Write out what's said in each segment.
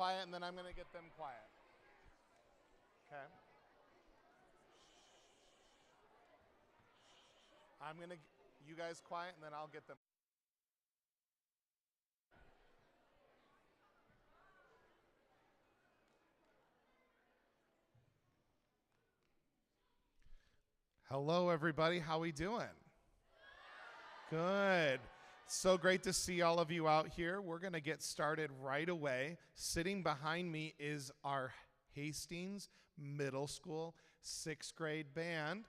quiet, and then I'm going to get them quiet. Okay? I'm going to, you guys quiet, and then I'll get them. Hello, everybody. How we doing? Good. So great to see all of you out here. We're going to get started right away. Sitting behind me is our Hastings Middle School 6th grade band.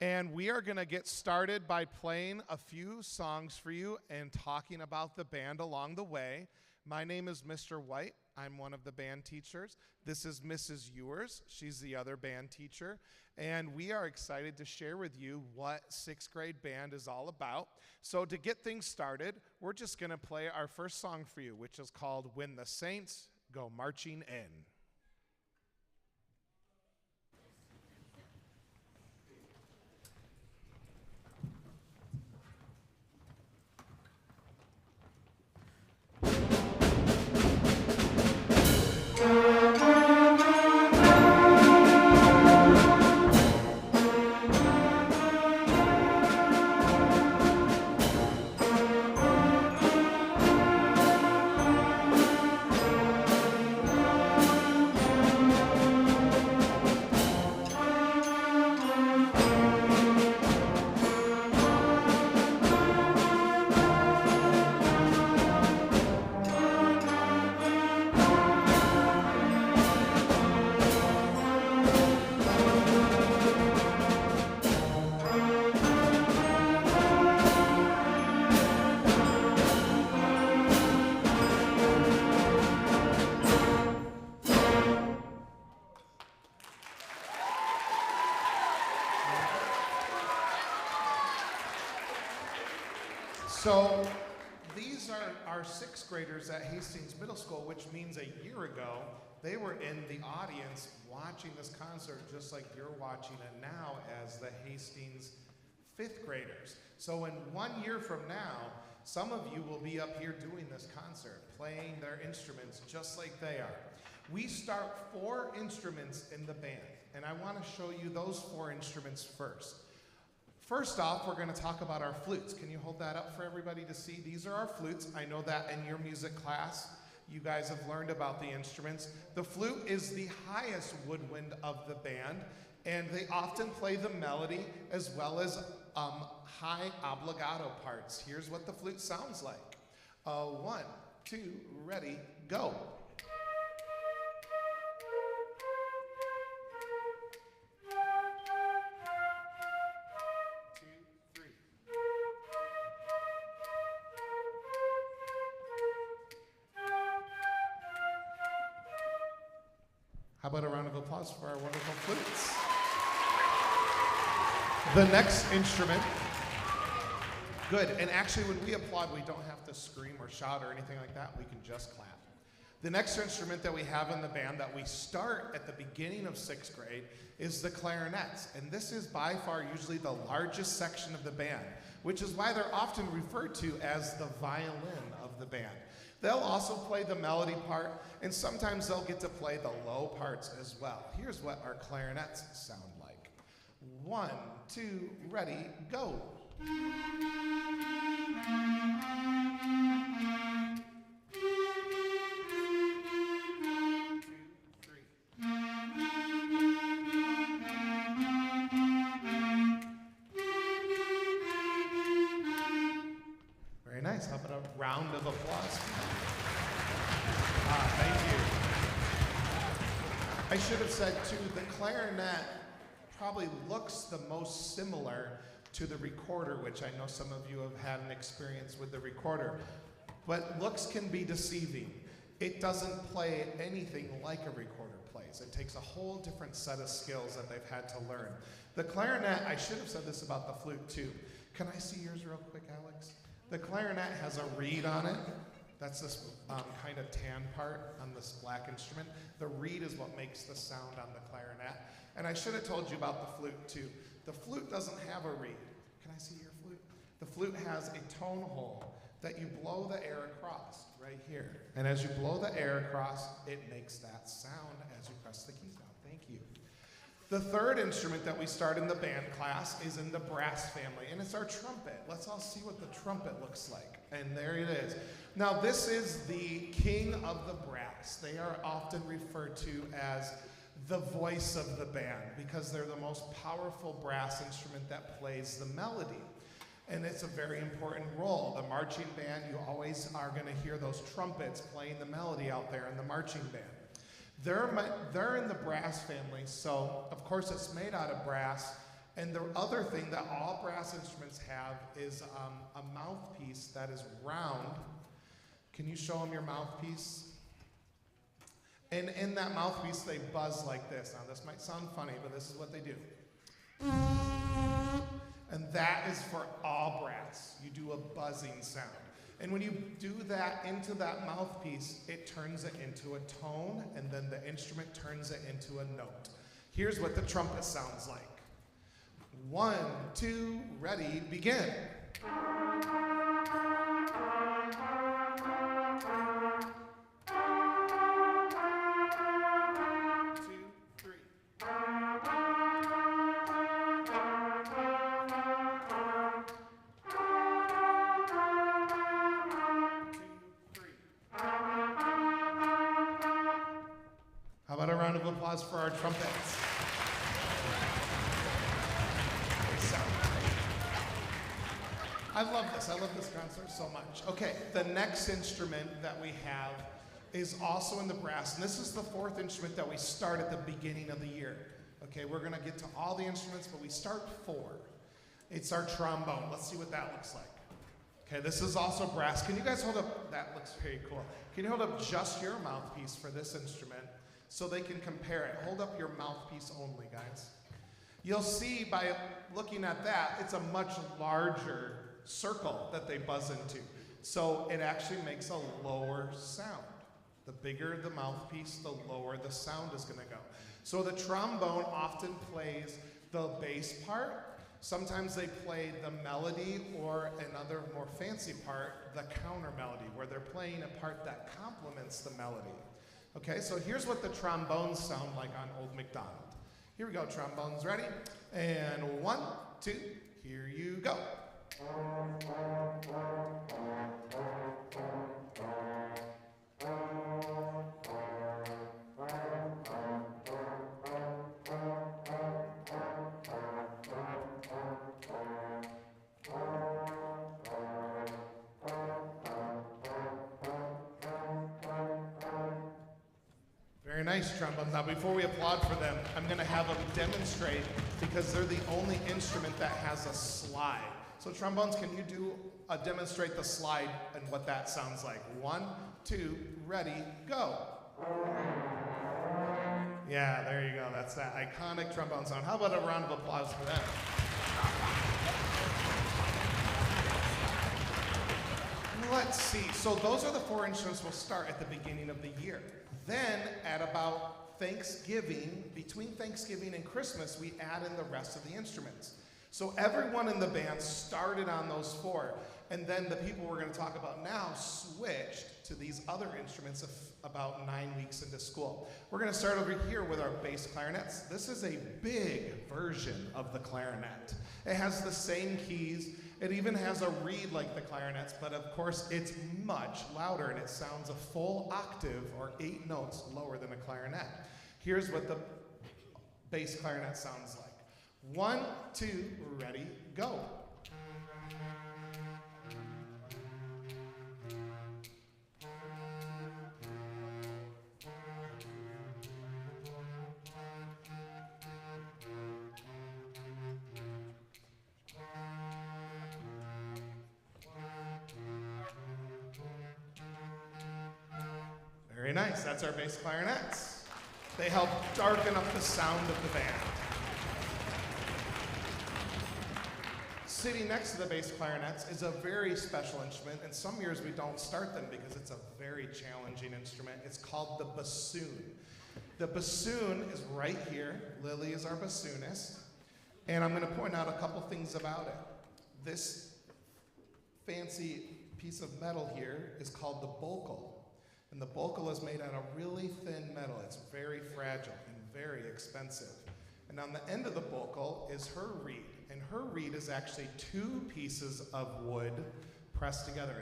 And we are going to get started by playing a few songs for you and talking about the band along the way. My name is Mr. White. I'm one of the band teachers. This is Mrs. Ewers. She's the other band teacher. And we are excited to share with you what 6th grade band is all about. So to get things started, we're just going to play our first song for you, which is called When the Saints Go Marching In. So these are our 6th graders at Hastings Middle School, which means a year ago, they were in the audience watching this concert just like you're watching it now as the Hastings 5th graders. So in 1 year from now, some of you will be up here doing this concert, playing their instruments just like they are. We start 4 instruments in the band, and I want to show you those 4 instruments first. First off, we're going to talk about our flutes. Can you hold that up for everybody to see? These are our flutes. I know that in your music class, you guys have learned about the instruments. The flute is the highest woodwind of the band, and they often play the melody as well as high obligato parts. Here's what the flute sounds like. 1, 2, ready, go. How about a round of applause for our wonderful flutes? The next instrument. Good, and actually when we applaud, we don't have to scream or shout or anything like that. We can just clap. The next instrument that we have in the band that we start at the beginning of 6th grade is the clarinets. And this is by far usually the largest section of the band, which is why they're often referred to as the violin of the band. They'll also play the melody part, and sometimes they'll get to play the low parts as well. Here's what our clarinets sound like. 1, 2, ready, go. 2, 3. Very nice. How about a round of applause? Thank you. I should have said too, the clarinet probably looks the most similar to the recorder, which I know some of you have had an experience with the recorder. But looks can be deceiving. It doesn't play anything like a recorder plays. It takes a whole different set of skills that they've had to learn. The clarinet, I should have said this about the flute too. Can I see yours real quick, Alex? The clarinet has a reed on it. That's this kind of tan part on this black instrument. The reed is what makes the sound on the clarinet. And I should have told you about the flute too. The flute doesn't have a reed. Can I see your flute? The flute has a tone hole that you blow the air across right here. And as you blow the air across, it makes that sound as you press the keys down. Thank you. The third instrument that we start in the band class is in the brass family, and it's our trumpet. Let's all see what the trumpet looks like. And there it is. Now, this is the king of the brass. They are often referred to as the voice of the band because they're the most powerful brass instrument that plays the melody. And it's a very important role. The marching band, you always are going to hear those trumpets playing the melody out there in the marching band. They're in the brass family, so of course it's made out of brass. And the other thing that all brass instruments have is a mouthpiece that is round. Can you show them your mouthpiece? And in that mouthpiece, they buzz like this. Now, this might sound funny, but this is what they do. And that is for all brass. You do a buzzing sound. And when you do that into that mouthpiece, it turns it into a tone, and then the instrument turns it into a note. Here's what the trumpet sounds like. 1, 2, ready, begin. 2, 3. How about a round of applause for our trumpets? I love this. I love this concert so much. Okay, the next instrument that we have is also in the brass, and this is the fourth instrument that we start at the beginning of the year. Okay, we're going to get to all the instruments, but we start 4. It's our trombone. Let's see what that looks like. Okay, this is also brass. Can you guys hold up? That looks very cool. Can you hold up just your mouthpiece for this instrument so they can compare it? Hold up your mouthpiece only, guys. You'll see by looking at that, it's a much larger circle that they buzz into. So it actually makes a lower sound. The bigger the mouthpiece, the lower the sound is going to go. So the trombone often plays the bass part. Sometimes they play the melody, or another more fancy part, the counter melody, where they're playing a part that complements the melody. Okay, so here's what the trombones sound like on Old MacDonald. Here we go, trombones ready? And 1, 2, here you go. Very nice, trombones. Now, before we applaud for them, I'm going to have them demonstrate because they're the only instrument that has a slide. So trombones, can you demonstrate the slide and what that sounds like? 1, 2, ready, go. Yeah, there you go. That's that iconic trombone sound. How about a round of applause for them? Let's see. So those are the 4 instruments we'll start at the beginning of the year. Then at about Thanksgiving, between Thanksgiving and Christmas, we add in the rest of the instruments. So everyone in the band started on those 4, and then the people we're going to talk about now switched to these other instruments about 9 weeks into school. We're going to start over here with our bass clarinets. This is a big version of the clarinet. It has the same keys. It even has a reed like the clarinets, but of course it's much louder, and it sounds a full octave or 8 notes lower than a clarinet. Here's what the bass clarinet sounds like. 1, 2, ready, go. Very nice. That's our bass clarinets. They help darken up the sound of the band. Sitting next to the bass clarinets is a very special instrument, and some years we don't start them because it's a very challenging instrument. It's called the bassoon. The bassoon is right here. Lily is our bassoonist, and I'm going to point out a couple things about it. This fancy piece of metal here is called the bocal. And the bocal is made out of really thin metal. It's very fragile and very expensive. And on the end of the bocal is her reed. And her reed is actually two pieces of wood pressed together.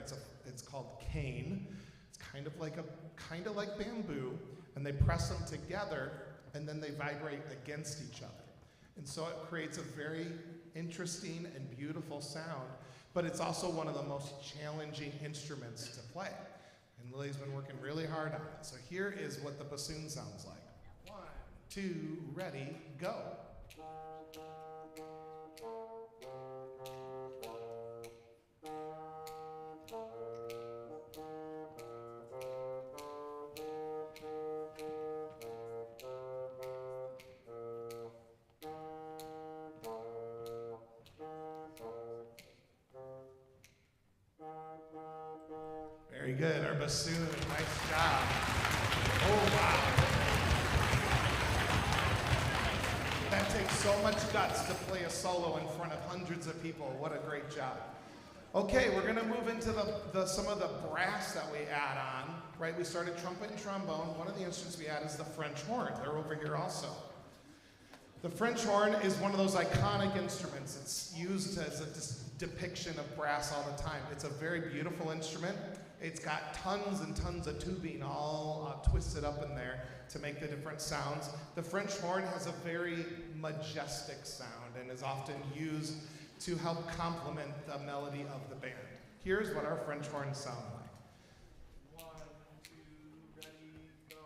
It's called cane. It's kind of like bamboo. And they press them together, and then they vibrate against each other. And so it creates a very interesting and beautiful sound, but it's also one of the most challenging instruments to play. And Lily's been working really hard on it. So here is what the bassoon sounds like. 1, 2, ready, go. Very good, our bassoon, nice job. Oh, wow. That takes so much guts to play a solo in front of hundreds of people. What a great job. Okay, we're gonna move into some of the brass that we add on, right? We started trumpet and trombone. One of the instruments we add is the French horn. They're over here also. The French horn is one of those iconic instruments. It's used as a depiction of brass all the time. It's a very beautiful instrument. It's got tons and tons of tubing all twisted up in there to make the different sounds. The French horn has a very majestic sound and is often used to help complement the melody of the band. Here's what our French horns sound like. 1, 2, ready, go.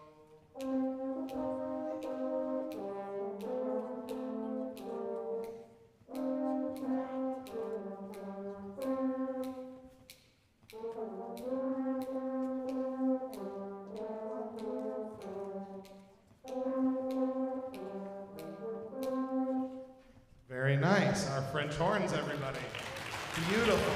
Very nice. Our French horns, everybody. Beautiful.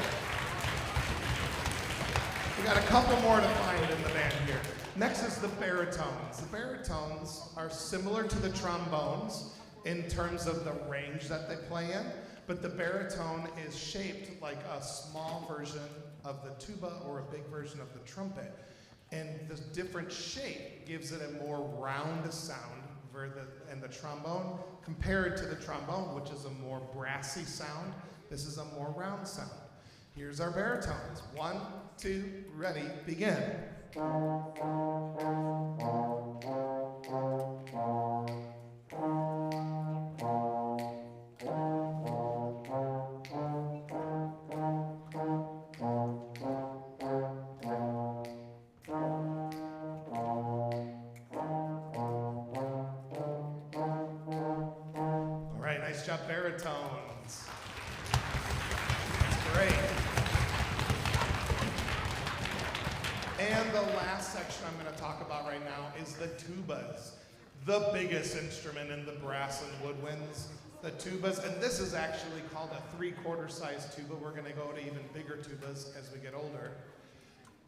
We got a couple more to find in the band here. Next is the baritones. The baritones are similar to the trombones in terms of the range that they play in, but the baritone is shaped like a small version of the tuba or a big version of the trumpet. And the different shape gives it a more round sound and the trombone, compared to the trombone, which is a more brassy sound. This is a more round sound. Here's our baritones. 1, 2, ready, begin. Nice job, baritones. That's great. And the last section I'm going to talk about right now is the tubas, the biggest instrument in the brass and woodwinds. The tubas, and this is actually called a 3/4 size tuba. We're going to go to even bigger tubas as we get older.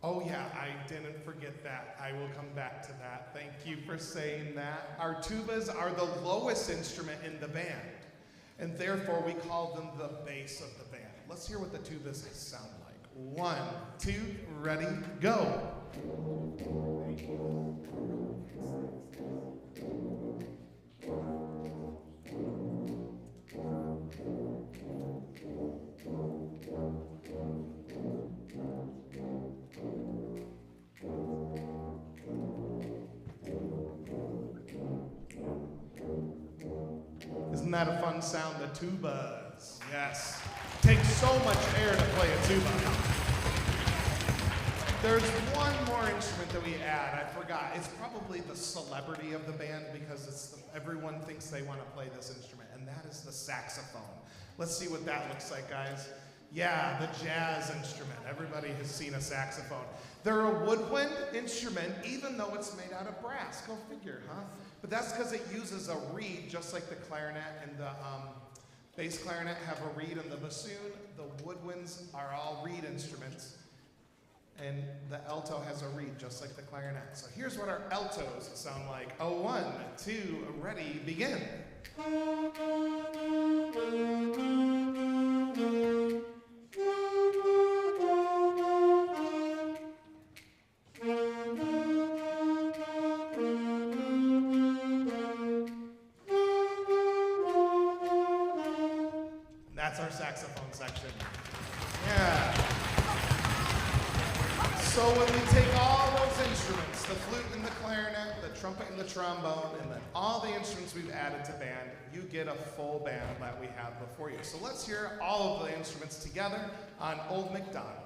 Oh yeah, I didn't forget that. I will come back to that. Thank you for saying that. Our tubas are the lowest instrument in the band, and therefore we call them the bass of the band. Let's hear what the tubas sound like. 1, 2, ready, go. Isn't that a fun sound, the tubas? Yes. Takes so much air to play a tuba. There's one more instrument that we add, I forgot. It's probably the celebrity of the band because everyone thinks they want to play this instrument, and that is the saxophone. Let's see what that looks like, guys. Yeah, the jazz instrument. Everybody has seen a saxophone. They're a woodwind instrument, even though it's made out of brass. Go figure, huh? But that's because it uses a reed, just like the clarinet and the bass clarinet have a reed, and the bassoon, the woodwinds are all reed instruments, and the alto has a reed, just like the clarinet. So here's what our altos sound like. Oh, 1, 2, ready, begin. saxophone section. Yeah. So when we take all those instruments, the flute and the clarinet, the trumpet and the trombone, and then all the instruments we've added to band, you get a full band that we have before you. So let's hear all of the instruments together on Old MacDonald.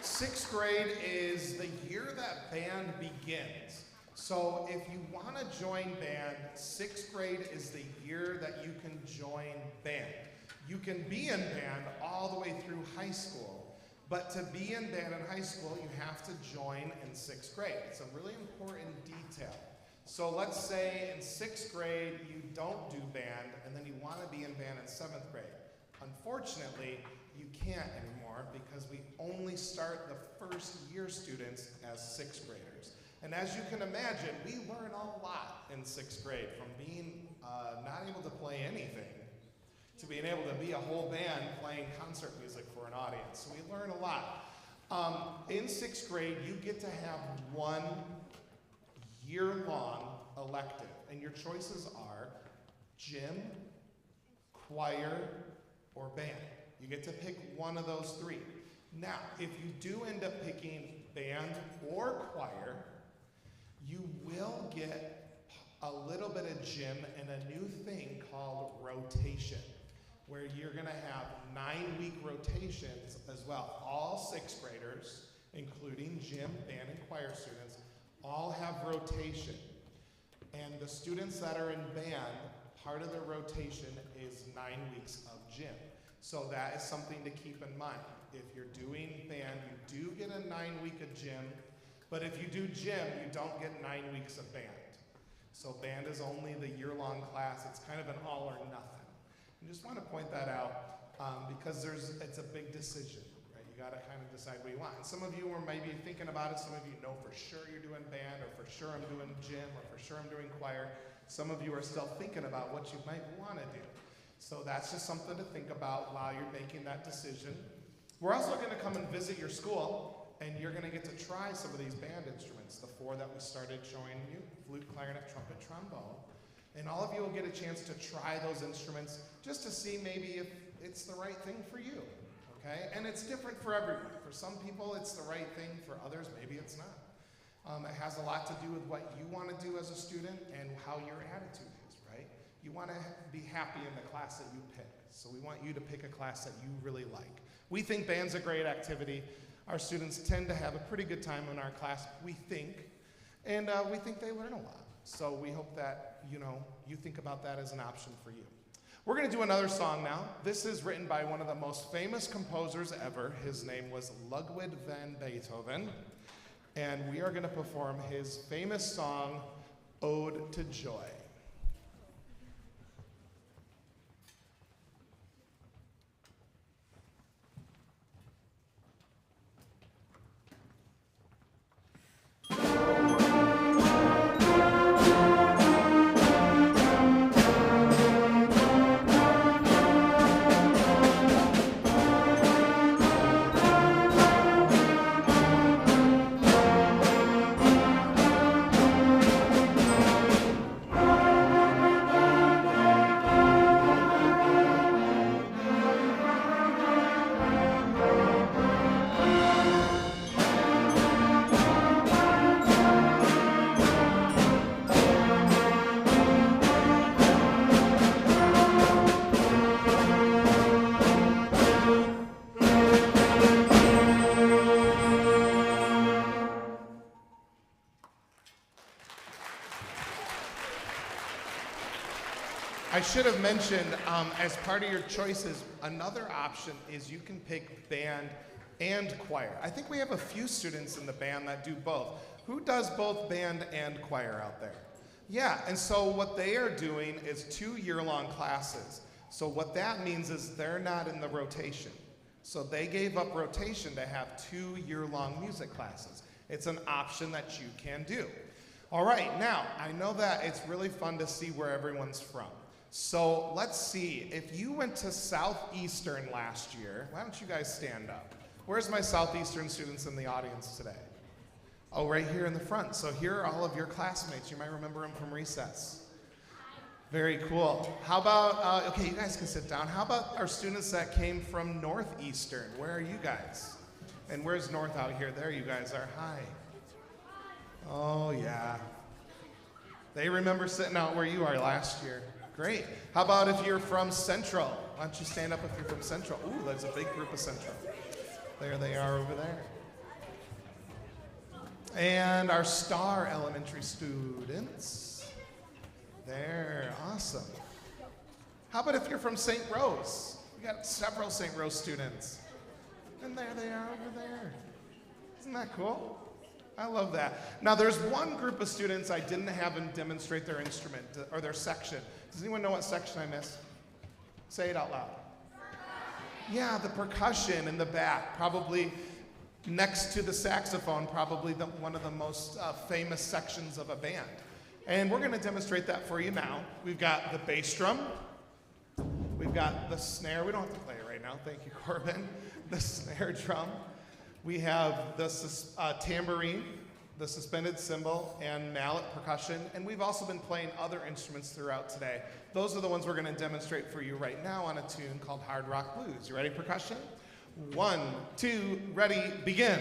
Sixth grade is the year that band begins. So if you want to join band, sixth grade is the year that you can join band. You can be in band all the way through high school, but to be in band in high school, you have to join in sixth grade. It's a really important detail. So let's say in sixth grade, you don't do band, and then you want to be in band in seventh grade. Unfortunately, you can't anymore because we only start the first year students as sixth graders. And as you can imagine, we learn a lot in sixth grade, from being not able to play anything to being able to be a whole band playing concert music for an audience. So we learn a lot. In sixth grade, you get to have one year-long elective, and your choices are gym, choir, or band. You get to pick one of those three. Now, if you do end up picking band or choir, you will get a little bit of gym and a new thing called rotation, where you're gonna have 9-week rotations as well. All sixth graders, including gym, band, and choir students, all have rotation. And the students that are in band, part of their rotation is 9 weeks of gym. So that is something to keep in mind. If you're doing band, you do get a 9-week of gym, but if you do gym, you don't get 9 weeks of band. So band is only the year-long class. It's kind of an all or nothing. I just want to point that out because it's a big decision, right? You got to kind of decide what you want. And some of you are maybe thinking about it. Some of you know for sure you're doing band, or for sure I'm doing gym, or for sure I'm doing choir. Some of you are still thinking about what you might want to do. So that's just something to think about while you're making that decision. We're also going to come and visit your school, and you're going to get to try some of these band instruments, the 4 that we started showing you: flute, clarinet, trumpet, trombone. And all of you will get a chance to try those instruments just to see maybe if it's the right thing for you, okay? And it's different for everyone. For some people, it's the right thing. For others, maybe it's not. It has a lot to do with what you want to do as a student and how your attitude is, right? You want to be happy in the class that you pick. So we want you to pick a class that you really like. We think band's a great activity. Our students tend to have a pretty good time in our class, we think. And we think they learn a lot. So we hope that, you think about that as an option for you. We're going to do another song now. This is written by one of the most famous composers ever. His name was Ludwig van Beethoven. And we are going to perform his famous song, Ode to Joy. I should have mentioned, as part of your choices, another option is you can pick band and choir. I think we have a few students in the band that do both. Who does both band and choir out there? Yeah, and so what they are doing is 2 year-long classes. So what that means is they're not in the rotation. So they gave up rotation to have 2 year-long music classes. It's an option that you can do. All right, now, I know that it's really fun to see where everyone's from. So let's see, if you went to Southeastern last year, why don't you guys stand up? Where's my Southeastern students in the audience today? Oh, right here in the front. So here are all of your classmates. You might remember them from recess. Very cool. How about, okay, you guys can sit down. How about our students that came from Northeastern? Where are you guys? And where's North out here? There you guys are. Hi. Oh, yeah. They remember sitting out where you are last year. Great. How about if you're from Central? Why don't you stand up if you're from Central? Ooh, there's a big group of Central. There they are over there. And our Star Elementary students. There, awesome. How about if you're from St. Rose? We got several St. Rose students. And there they are over there. Isn't that cool? I love that. Now there's one group of students I didn't have them demonstrate their instrument or their section. Does anyone know what section I missed? Say it out loud. Yeah, the percussion in the back, probably next to the saxophone, probably one of the most famous sections of a band. And we're going to demonstrate that for you now. We've got the bass drum. We've got the snare. We don't have to play it right now. Thank you, Corbin. The snare drum. We have the tambourine, the suspended cymbal, and mallet percussion. And we've also been playing other instruments throughout today. Those are the ones we're going to demonstrate for you right now on a tune called Hard Rock Blues. You ready, percussion? 1, 2, ready, begin.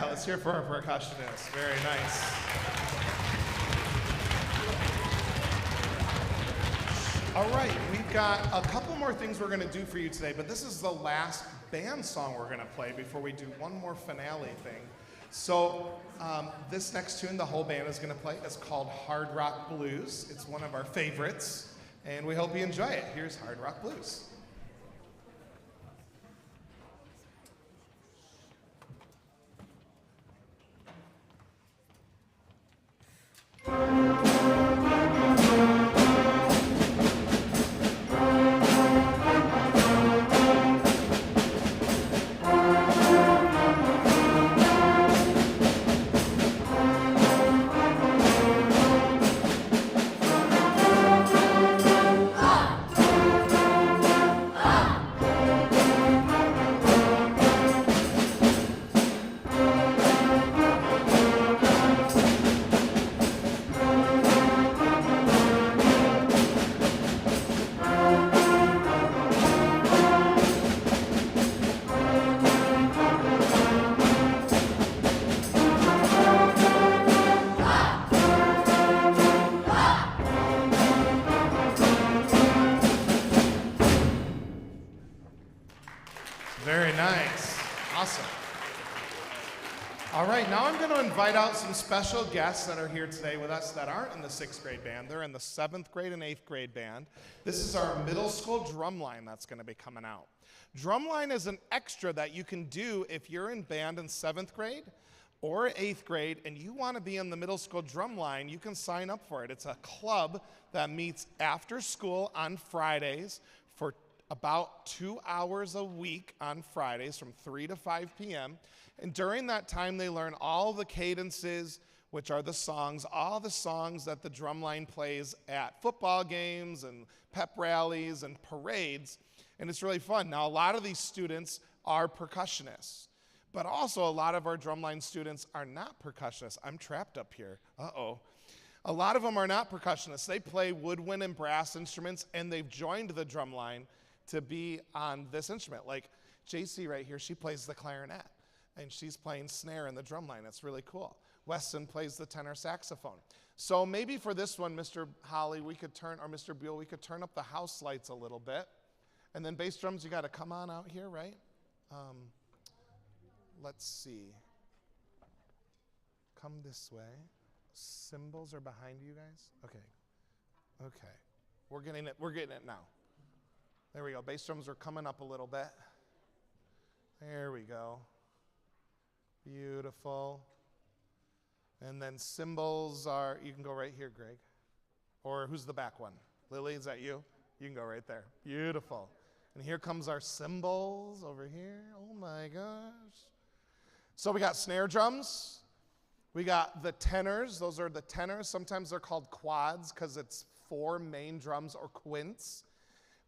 Let's hear for our percussionists. Very nice. All right, we've got a couple more things we're going to do for you today, but this is the last band song we're going to play before we do one more finale thing. So this next tune the whole band is going to play is called Hard Rock Blues. It's one of our favorites, and we hope you enjoy it. Here's Hard Rock Blues. Very nice. Awesome. All right, now I'm going to invite out some special guests that are here today with us that aren't in the 6th grade band. They're in the 7th grade and 8th grade band. This is our middle school drumline that's going to be coming out. Drumline is an extra that you can do if you're in band in 7th grade or 8th grade and you want to be in the middle school drumline. You can sign up for it. It's a club that meets after school on Fridays for about 2 hours a week on Fridays from 3 to 5 p.m. And during that time, they learn all the cadences, which are the songs, all the songs that the drumline plays at football games and pep rallies and parades. And it's really fun. Now, a lot of these students are percussionists, but also a lot of our drumline students are not percussionists. I'm trapped up here. Uh-oh. A lot of them are not percussionists. They play woodwind and brass instruments, and they've joined the drumline to be on this instrument. Like JC right here, she plays the clarinet, and she's playing snare in the drum line. That's really cool. Weston plays the tenor saxophone. So maybe for this one, Mr. Holly, we could turn, or Mr. Buell, we could turn up the house lights a little bit. And then bass drums, you got to come on out here, right? Let's see. Come this way. Cymbals are behind you guys? Okay. We're getting it now. There we go. Bass drums are coming up a little bit. There we go. Beautiful. And then cymbals are, you can go right here, Greg. Or who's the back one? Lily, is that you? You can go right there. Beautiful. And here comes our cymbals over here. Oh my gosh. So we got snare drums. We got the tenors. Those are the tenors. Sometimes they're called quads because it's 4 main drums or quints.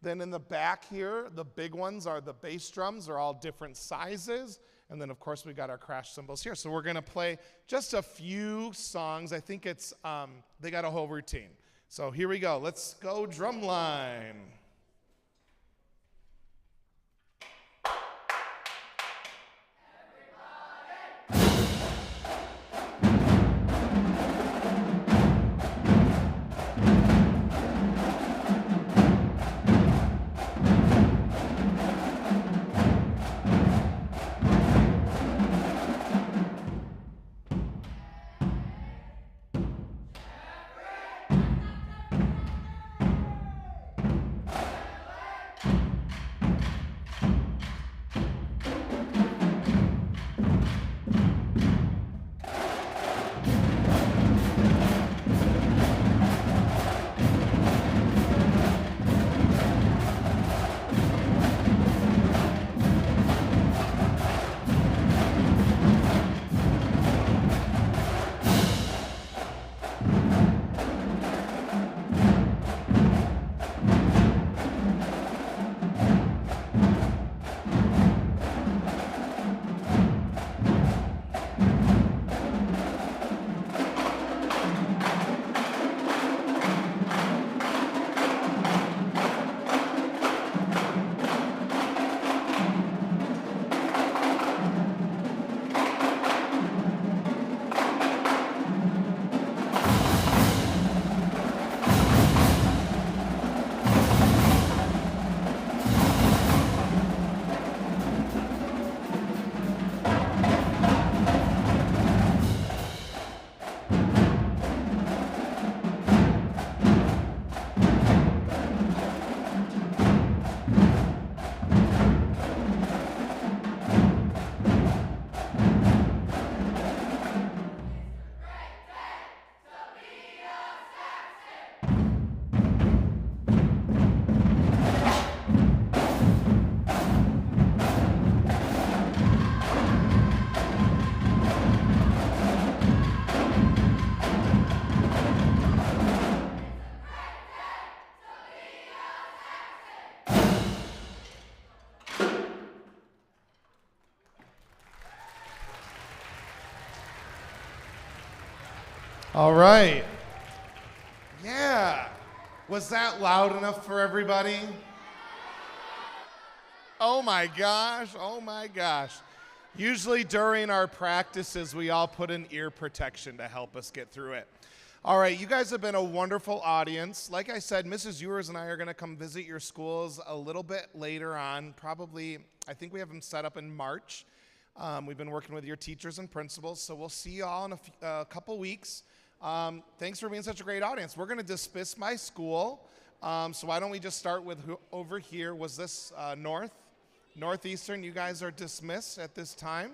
Then in the back here, the big ones are the bass drums. They're all different sizes. And then, of course, we got our crash cymbals here. So we're going to play just a few songs. I think it's, they got a whole routine. So here we go. Let's go drumline. All right. Yeah. Was that loud enough for everybody? Oh my gosh. Oh my gosh. Usually during our practices, we all put in ear protection to help us get through it. All right, you guys have been a wonderful audience. Like I said, Mrs. Ewers and I are going to come visit your schools a little bit later on. Probably, I think we have them set up in March. We've been working with your teachers and principals, so we'll see you all in a couple weeks. Thanks for being such a great audience. We're going to dismiss my school, so why don't we just start with over here. Was this Northeastern? You guys are dismissed at this time.